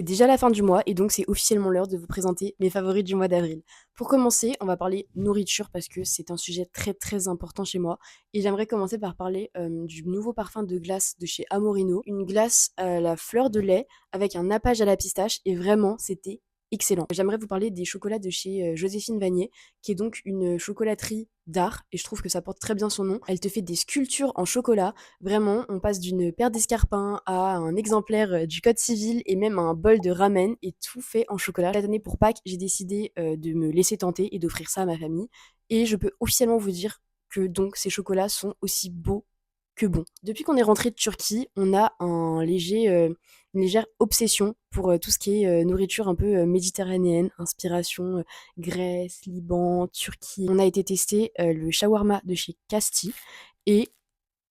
C'est déjà la fin du mois et donc c'est officiellement l'heure de vous présenter mes favoris du mois d'avril. Pour commencer, on va parler nourriture parce que c'est un sujet très très important chez moi et j'aimerais commencer par parler du nouveau parfum de glace de chez Amorino, une glace à la fleur de lait avec un nappage à la pistache et vraiment c'était excellent. J'aimerais vous parler des chocolats de chez Joséphine Vanier qui est donc une chocolaterie d'art et je trouve que ça porte très bien son nom. Elle te fait des sculptures en chocolat. Vraiment, on passe d'une paire d'escarpins à un exemplaire du code civil et même à un bol de ramen et tout fait en chocolat. Cette année pour Pâques, j'ai décidé de me laisser tenter et d'offrir ça à ma famille. Et je peux officiellement vous dire que donc ces chocolats sont aussi beaux que bons. Depuis qu'on est rentré de Turquie, on a une légère obsession pour tout ce qui est nourriture un peu méditerranéenne, inspiration Grèce, Liban, Turquie. On a été tester le shawarma de chez Casti et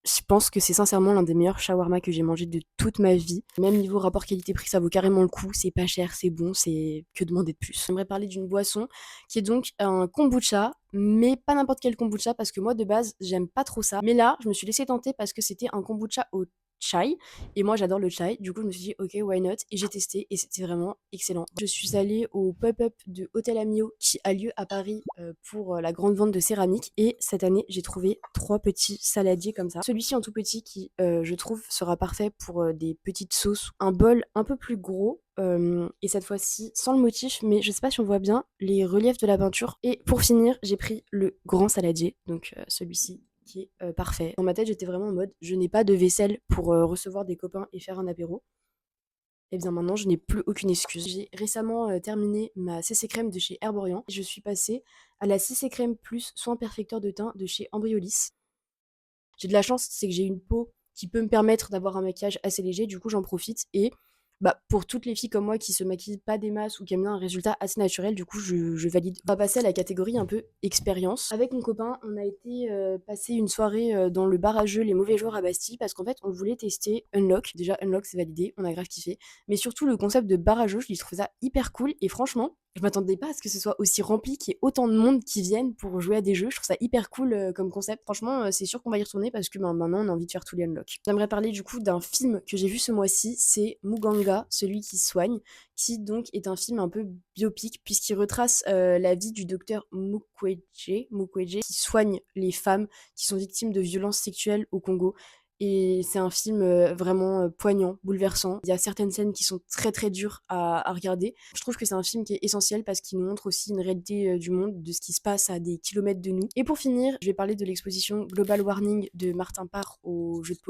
je pense que c'est sincèrement l'un des meilleurs shawarma que j'ai mangé de toute ma vie. Même niveau rapport qualité-prix, ça vaut carrément le coup. C'est pas cher, c'est bon, c'est que demander de plus. J'aimerais parler d'une boisson qui est donc un kombucha, mais pas n'importe quel kombucha parce que moi de base j'aime pas trop ça. Mais là, je me suis laissée tenter parce que c'était un kombucha au chai et moi j'adore le chai. Du coup, je me suis dit ok, why not? Et j'ai testé et c'était vraiment excellent. Je suis allée au pop-up de Hôtel Amio qui a lieu à Paris pour la grande vente de céramique et cette année j'ai trouvé 3 petits saladiers comme ça. Celui-ci en tout petit qui je trouve sera parfait pour des petites sauces. Un bol un peu plus gros et cette fois-ci sans le motif, mais je sais pas si on voit bien les reliefs de la peinture. Et pour finir, j'ai pris le grand saladier, donc celui-ci qui est parfait. Dans ma tête, j'étais vraiment en mode je n'ai pas de vaisselle pour recevoir des copains et faire un apéro. Et bien maintenant, je n'ai plus aucune excuse. J'ai récemment terminé ma CC crème de chez Herborian. Je suis passée à la CC crème plus soin perfecteur de teint de chez Ambriolis. J'ai de la chance, c'est que j'ai une peau qui peut me permettre d'avoir un maquillage assez léger, du coup j'en profite et bah, pour toutes les filles comme moi qui se maquillent pas des masses ou qui aiment bien un résultat assez naturel, du coup je valide. On va passer à la catégorie un peu expérience. Avec mon copain, on a été passer une soirée dans le bar à jeux Les Mauvais Joueurs à Bastille parce qu'en fait on voulait tester Unlock. Déjà Unlock c'est validé, on a grave kiffé. Mais surtout le concept de bar à jeux, je trouve ça hyper cool et franchement, je m'attendais pas à ce que ce soit aussi rempli, qu'il y ait autant de monde qui viennent pour jouer à des jeux. Je trouve ça hyper cool comme concept. Franchement, c'est sûr qu'on va y retourner parce que maintenant, on a envie de faire tous les unlocks. J'aimerais parler du coup d'un film que j'ai vu ce mois-ci. C'est Muganga, celui qui soigne, qui donc est un film un peu biopic puisqu'il retrace la vie du docteur Mukwege, qui soigne les femmes qui sont victimes de violences sexuelles au Congo. Et c'est un film vraiment poignant, bouleversant. Il y a certaines scènes qui sont très très dures à regarder. Je trouve que c'est un film qui est essentiel parce qu'il nous montre aussi une réalité du monde, de ce qui se passe à des kilomètres de nous. Et pour finir, je vais parler de l'exposition Global Warning de Martin Parr au Jeu de Paume.